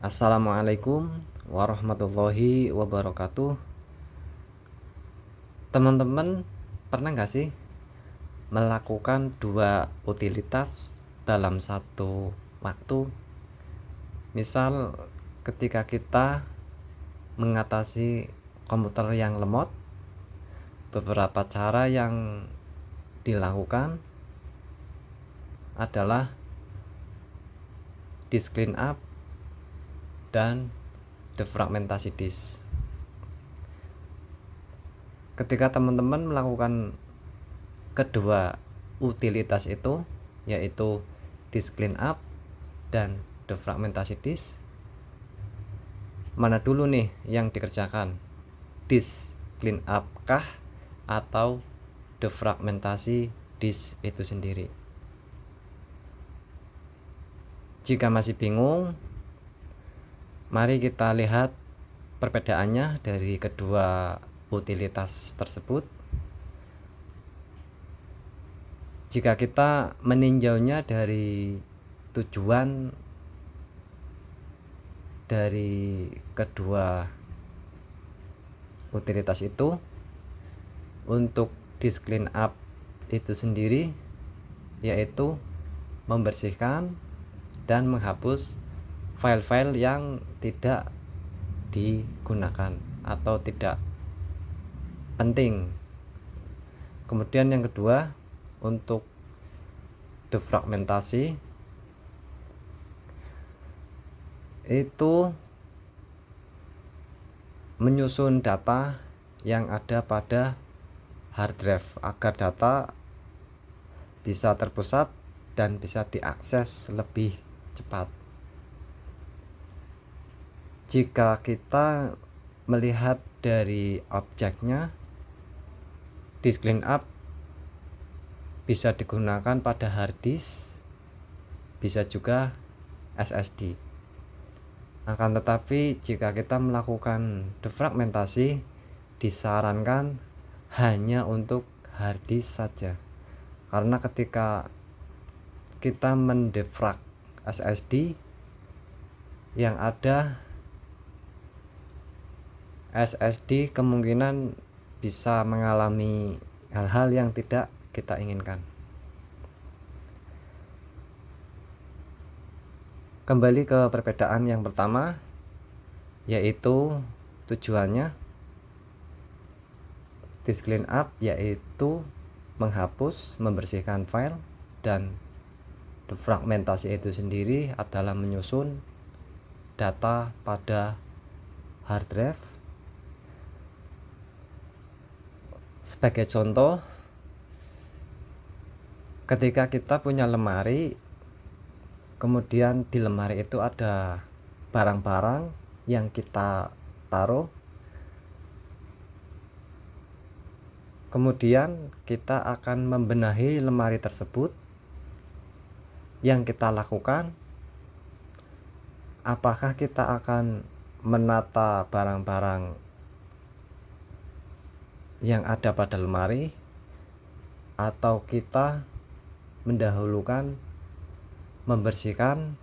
Assalamualaikum warahmatullahi wabarakatuh. Teman-teman pernah nggak sih melakukan dua utilitas dalam satu waktu? Misal ketika kita mengatasi komputer yang lemot, beberapa cara yang dilakukan adalah disk clean up dan defragmentasi disk. Ketika teman-teman melakukan kedua utilitas itu, yaitu disk clean up dan defragmentasi disk, mana dulu nih yang dikerjakan? Disk clean up kah atau defragmentasi disk itu sendiri? Jika masih bingung, mari kita lihat perbedaannya dari kedua utilitas tersebut. Jika kita meninjaunya dari tujuan dari kedua utilitas itu, untuk disk clean up itu sendiri yaitu membersihkan dan menghapus file-file yang tidak digunakan atau tidak penting. Kemudian yang kedua, untuk defragmentasi itu menyusun data yang ada pada hard drive agar data bisa terpusat dan bisa diakses lebih cepat. Jika kita melihat dari objeknya, disk clean up bisa digunakan pada hard disk, bisa juga SSD. Akan tetapi jika kita melakukan defragmentasi, disarankan hanya untuk hard disk saja, karena ketika kita mendefrag SSD, yang ada SSD kemungkinan bisa mengalami hal-hal yang tidak kita inginkan. Kembali ke perbedaan yang pertama, yaitu tujuannya. Disk clean up yaitu menghapus, membersihkan file, dan defragmentasi itu sendiri adalah menyusun data pada hard drive. Sebagai contoh, ketika kita punya lemari, kemudian di lemari itu ada barang-barang yang kita taruh, kemudian kita akan membenahi lemari tersebut. Yang kita lakukan, apakah kita akan menata barang-barang yang ada pada lemari, atau kita mendahulukan membersihkan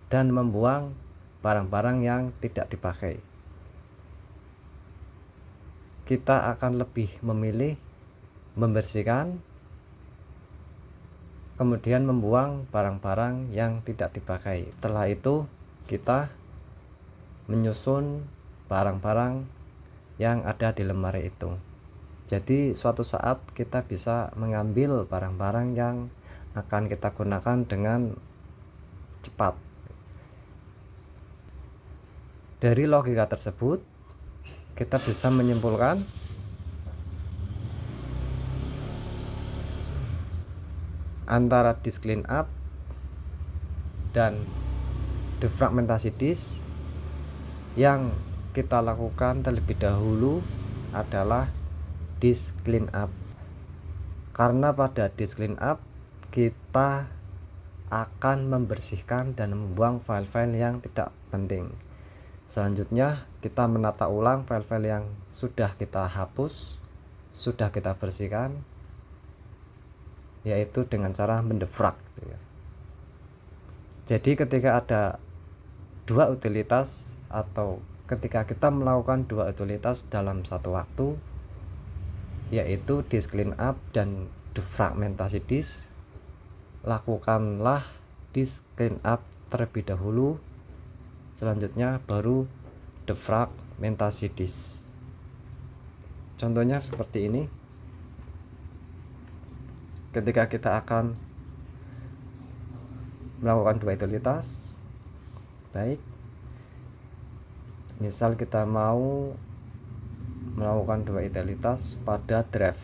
dan membuang barang-barang yang tidak dipakai? Kita akan lebih memilih membersihkan, kemudian membuang barang-barang yang tidak dipakai. Setelah itu kita menyusun barang-barang yang ada di lemari itu. Jadi suatu saat kita bisa mengambil barang-barang yang akan kita gunakan dengan cepat. Dari logika tersebut, kita bisa menyimpulkan antara disk clean up dan defragmentasi disk, yang kita lakukan terlebih dahulu adalah disk clean up. Karena pada disk clean up kita akan membersihkan dan membuang file-file yang tidak penting. Selanjutnya kita menata ulang file-file yang sudah kita hapus, sudah kita bersihkan, yaitu dengan cara mendefrag gitu ya. Jadi ketika ada dua utilitas, atau ketika kita melakukan dua utilitas dalam satu waktu, yaitu disk cleanup dan defragmentasi disk, lakukanlah disk cleanup terlebih dahulu, selanjutnya baru defragmentasi disk. Contohnya seperti ini. Ketika kita akan melakukan dua utilitas, baik, misal kita mau melakukan dua utilitas pada drive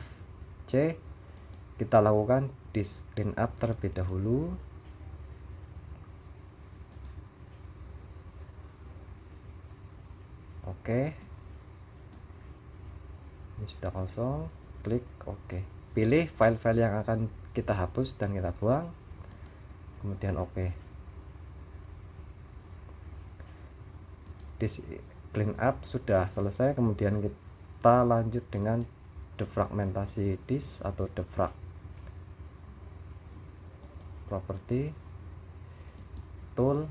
C, kita lakukan disk cleanup terlebih dahulu. Oke, ini sudah kosong, klik oke. Pilih file-file yang akan kita hapus dan kita buang, kemudian oke. Disk cleanup sudah selesai, kemudian kita lanjut dengan defragmentasi disk atau defrag. Property, tool,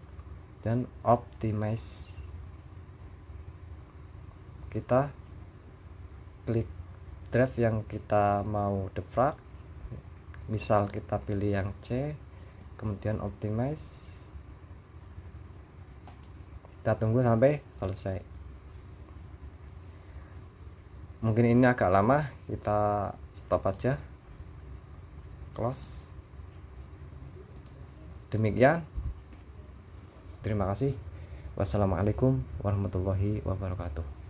dan optimize. Kita klik drive yang kita mau defrag, misal kita pilih yang C, kemudian optimize. Kita tunggu sampai selesai. Mungkin ini agak lama, kita stop aja, close. Demikian, terima kasih. Wassalamualaikum warahmatullahi wabarakatuh.